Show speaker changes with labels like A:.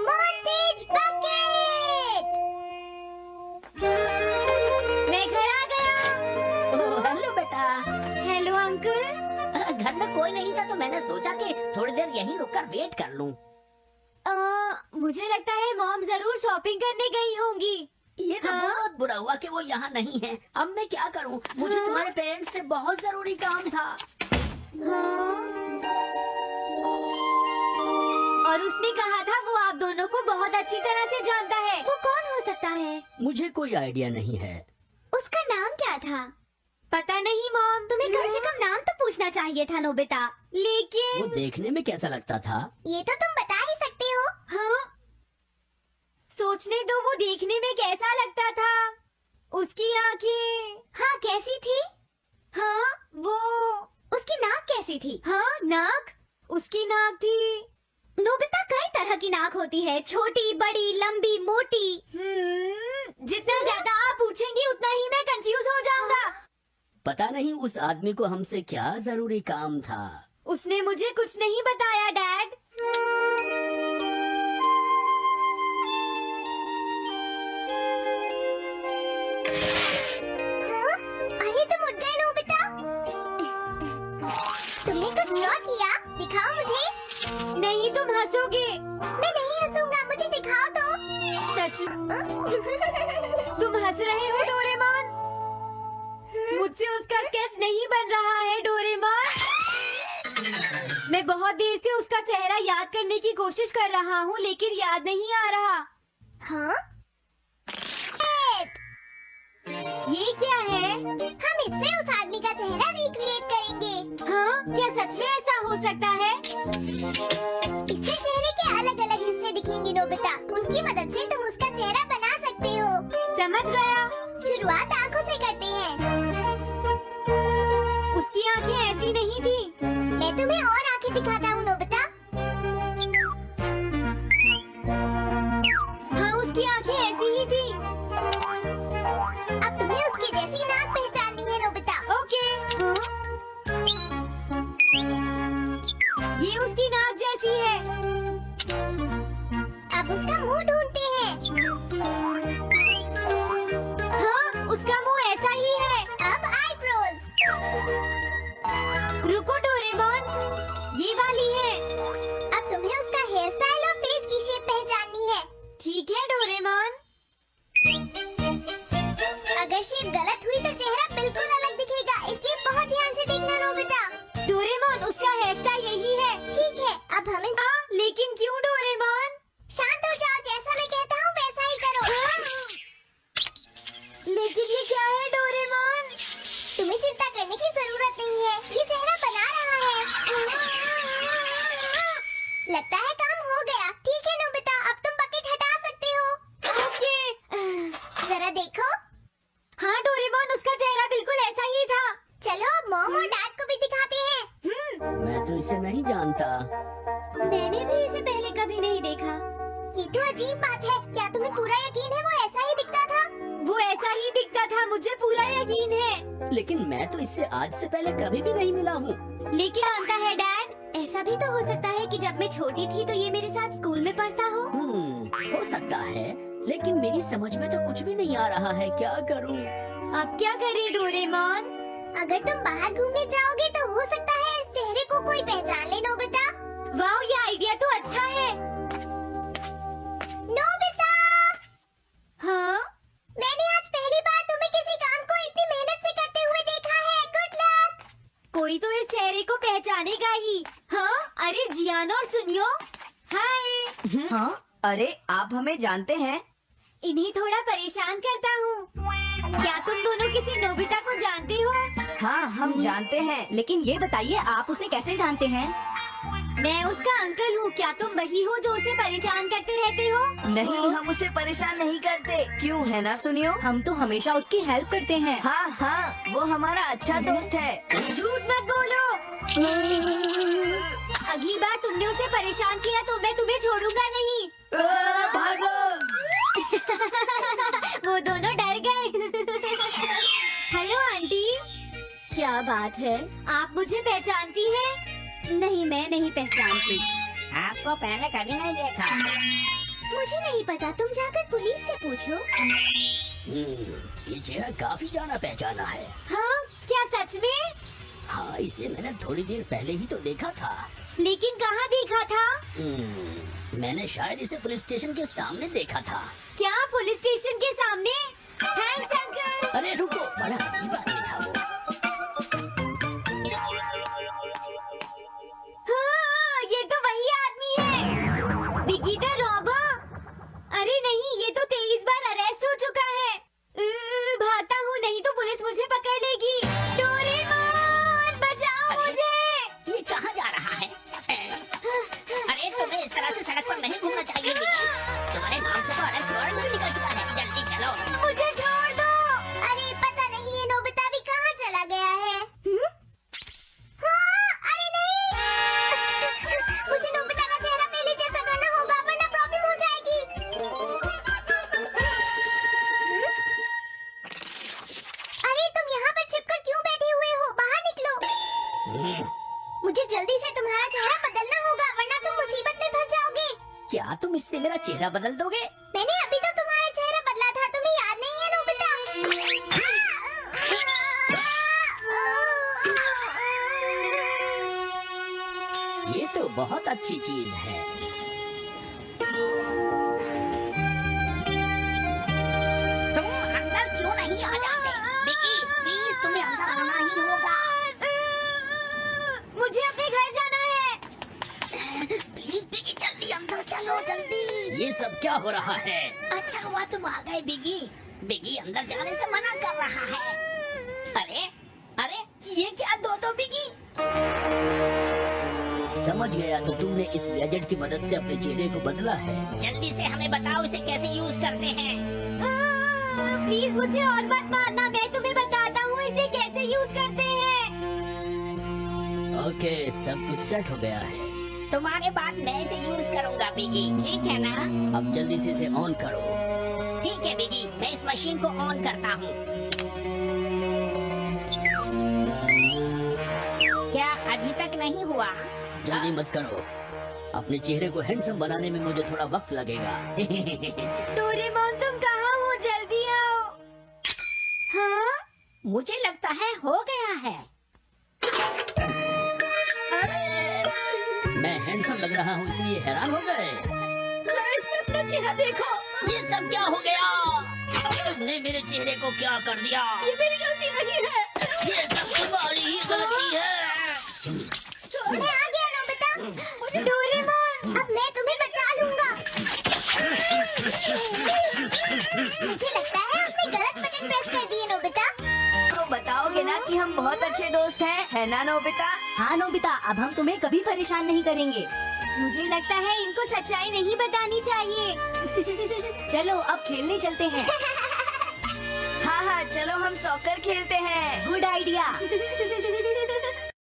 A: Montage bucket. मैं घर आ गया।
B: ओह, हेलो बेटा।
A: Hello uncle.
B: घर में कोई नहीं था तो मैंने सोचा कि थोड़ी देर यहीं रुककर वेट कर लूं।
A: मुझे लगता है मॉम जरूर शॉपिंग करने गई होंगी।
B: ये तो
A: हाँ?
B: बहुत बुरा हुआ कि वो यहाँ नहीं है। अब मैं क्या करूं? मुझे
A: हाँ?
B: तुम्हारे पेरेंट्स से बहुत जरूरी काम था।
A: और उसने कहा था वो आप दोनों को बहुत अच्छी तरह से जानता है। वो कौन हो सकता है?
B: मुझे कोई आइडिया नहीं है।
A: उसका नाम क्या था? पता नहीं मॉम। तुम्हें कम से कम नाम तो पूछना चाहिए था नोबिता।
B: वो
A: लेकिन
B: देखने में कैसा लगता था?
A: ये तो तुम बता ही सकते हो। हाँ? सोचने दो, वो देखने में कैसा लगता था। उसकी आंखें हाँ कैसी थी? हाँ वो उसकी नाक कैसी थी? हाँ नाक, उसकी नाक थी। नोबिता कई तरह की नाक होती है, छोटी, बड़ी, लंबी, मोटी। जितना ज्यादा आप पूछेंगी उतना ही मैं कंफ्यूज हो जाऊंगा।
B: पता नहीं उस आदमी को हमसे क्या जरूरी काम था।
A: उसने मुझे कुछ नहीं बताया डैड। हाँ? अरे तुम उठ गए नोबिता। तुमने कुछ ड्रॉ किया? दिखाओ मुझे। नहीं तुम हंसोगे। मैं नहीं हंसूंगा, मुझे दिखाओ तो। सच तुम हंस रहे हो डोरेमोन? मुझसे उसका स्केच नहीं बन रहा है डोरेमोन। मैं बहुत देर से उसका चेहरा याद करने की कोशिश कर रहा हूँ लेकिन याद नहीं आ रहा। हाँ? ये क्या है? हम इससे उस आदमी का चेहरा रिक्रिएट करेंगे। हाँ? क्या सच में ऐसा हो सकता है? इससे चेहरे के अलग अलग हिस्से दिखेंगे नोबिता। उनकी मदद से तुम उसका चेहरा बना सकते हो। समझ गया। शुरुआत आँखों से करते हैं। उसकी आंखें ऐसी नहीं थी। मैं तुम्हें और आंखें दिखाता हूँ नोबिता। हाँ उसकी आंखें ऐसी ही थी। अब तुम्हें उसकी जैसी नाक पहचाननी है नोबिता। ओके। हाँ? ये उसकी नाक जैसी है। अब उसका मुंह ढूंढते हैं। हाँ उसका मुंह ऐसा ही है। अब आईब्रोज। रुको डोरेमोन, ये वाली है। अब तुम्हें उसका हेयर स्टाइल और फेस की शेप पहचाननी है। ठीक है डोरेमोन। अगर शेप गलत हुई तो चेहरा बिल्कुल अलग दिखेगा, इसलिए बहुत ध्यान से देखना नोबिता। डोरेमोन उसका हेयर स्टाइल यही है। ठीक है, अब हमें लेकिन क्यों डोरेमोन? शांत हो जाओ, जैसा मैं कहता हूँ वैसा ही करो। लेकिन ये क्या है डोरेमोन? तुम्हें चिंता करने की जरूरत नहीं है, ये चेहरा बना रहा है। लगता है काम हो गया। ठीक है नोबिता, अब तुम बकेट हटा सकते हो। ओके। जरा देखो। हाँ डोरेमोन उसका चेहरा बिल्कुल ऐसा ही था। चलो अब मॉम और डैड को भी दिखाते हैं।
B: मैं तो इसे नहीं जानता।
A: मैंने भी इसे पहले कभी नहीं देखा। ये तो अजीब बात है। क्या तुम्हें पूरा यकीन है वो ऐसा ही दिखता था? वो ऐसा ही दिखता था, मुझे पूरा यकीन है।
B: लेकिन मैं तो इससे आज से पहले कभी भी नहीं मिला हूँ।
A: लेकिन जानता है डैड, ऐसा भी तो हो सकता है कि जब मैं छोटी थी तो ये मेरे साथ स्कूल में पढ़ता हो।
B: हो सकता है, लेकिन मेरी समझ में तो कुछ भी नहीं आ रहा है। क्या करूँ?
A: अब क्या करें डोरेमोन? अगर तुम बाहर घूमने जाओगे तो हो सकता है इस चेहरे को कोई पहचान ले नोबिता। वाह ये आइडिया तो अच्छा है। नोबिता! हाँ? मैंने आज पहली बार तुम्हें किसी काम को इतनी मेहनत से करते हुए देखा है। Good luck! कोई तो इस चेहरे को पहचानेगा ही। हाँ? अरे जियान और सुनियो। हाय।
C: हाँ? अरे आप हमें जानते हैं?
A: इन्हें थोड़ा परेशान करता हूँ। क्या तुम दोनों किसी नोबिता को जानते हो?
C: हाँ हम जानते हैं, लेकिन ये बताइए आप उसे कैसे जानते हैं?
A: मैं उसका अंकल हूँ। क्या तुम वही हो जो उसे परेशान करते रहते हो?
C: नहीं, हम उसे परेशान नहीं करते। क्यों, है ना सुनियो? हम तो हमेशा उसकी हेल्प करते हैं। हाँ हाँ, वो हमारा अच्छा दोस्त है।
A: झूठ मत बोलो। अगली बार तुमने उसे परेशान किया तो मैं तुम्हें छोड़ूंगा नहीं।
C: भागो!
A: वो दोनों डर गए। Hello aunty. क्या बात है, आप मुझे पहचानती हैं? नहीं मैं नहीं पहचानती।
B: आपको पहले कभी नहीं देखा।
A: मुझे नहीं पता, तुम जाकर पुलिस से पूछो।
B: ये चेहरा काफी जाना पहचाना है।
A: हाँ, क्या सच में?
B: हाँ, इसे मैंने थोड़ी देर पहले ही तो देखा था।
A: लेकिन कहाँ देखा था?
B: मैंने शायद इसे पुलिस स्टेशन के सामने देखा था।
A: क्या पुलिस स्टेशन के सामने? Thanks uncle.
B: अरे रुको, बड़ा अजीब आदमी था वो।
A: हाँ, ये तो वही आदमी है, बिगी द रॉबर। अरे नहीं, ये तो 23 बार अरेस्ट हो चुका है। भागता हूँ, नहीं तो पुलिस मुझे पकड़ लेगी। डोरेमोन, बचाओ मुझे।
B: ये कहाँ जा रहा है? अरे तुम्हें इस तरह से सड़क पर नहीं घूमना चाहिए बिगी। तुम्हारे नाम से तो अरेस्ट वारंट भी निकल चुका है। जल्दी चलो।
A: मुझे छोड़ दो। अरे पता नहीं ये नोबिता भी कहाँ चला गया है। हाँ, अरे नहीं। मुझे नोबिता का चेहरा पहले जैसा करना होगा, वरना प्रॉब्लम हो जाएगी। अरे तुम यहाँ पर छिपकर क्यों बैठे हुए हो? बाहर निकलो। मुझे जल्दी से तुम्हारा चेहरा बदलना होगा, वरना तुम मुसीबत में फंस जाओगे।
B: क्या तुम इससे मेरा चेहरा बदल दोगे?
A: मैंने अभी तो तुम्हारा चेहरा बदला था, तुम्हें याद नहीं है नोबिता?
B: ये तो बहुत अच्छी चीज है। तुम अंदर क्यों नहीं आ जाते? बिगी, प्लीज तुम्हें अंदर आना ही होगा।
A: मुझे अपने घर जाना है।
B: प्लीज बिगी, जल्दी अंदर चलो, जल्दी। ये सब क्या हो रहा है? अच्छा हुआ तुम आ गए बिगी। बिगी अंदर जाने से मना कर रहा है। अरे अरे, ये क्या दो बिगी? समझ गया, तो तुमने इस गैजेट की मदद से अपने चेहरे को बदला है। जल्दी से हमें बताओ इसे कैसे यूज करते हैं।
A: प्लीज मुझे और मत मारना, मैं तुम्हें बताता हूँ इसे कैसे यूज करते हैं।
B: ओके, सब कुछ सेट हो गया है।
D: तुम्हारे बाद मैं इसे यूज करूंगा बिगी, ठीक है ना?
B: अब जल्दी से इसे ऑन करो।
D: ठीक है बिगी, मैं इस मशीन को ऑन करता हूँ। क्या अभी तक नहीं हुआ?
B: जल्दी मत करो, अपने चेहरे को हैंडसम बनाने में मुझे थोड़ा वक्त लगेगा।
A: डोरेमोन, तुम कहाँ हो? जल्दी आओ। हाँ?
D: मुझे लगता है हो गया है।
B: मैं हैंडसम लग रहा हूँ इसलिए हैरान हो गए।
D: इसमें अपना चेहरा देखो।
B: ये सब क्या हो गया? तुमने मेरे चेहरे को क्या कर दिया?
D: ये मेरी गलती नहीं है।
B: ये सब तुम्हारी ही गलती है।
A: मैं आ गया नोबिता। डोरेमोन, अब मैं तुम्हें बचा लूंगा। मुझे लगता है आपने गलत बटन प्रेस कर दिए नोबिता।
C: तो बताओगे ना कि हम बहुत अच्छे दोस्त हैं, है ना नोबिता?
D: हाँ नोबिता, अब हम तुम्हें कभी परेशान नहीं करेंगे।
A: मुझे लगता है इनको सच्चाई नहीं बतानी चाहिए।
D: चलो अब खेलने चलते हैं।
C: हाँ हाँ, चलो हम सॉकर खेलते हैं।
D: Good idea.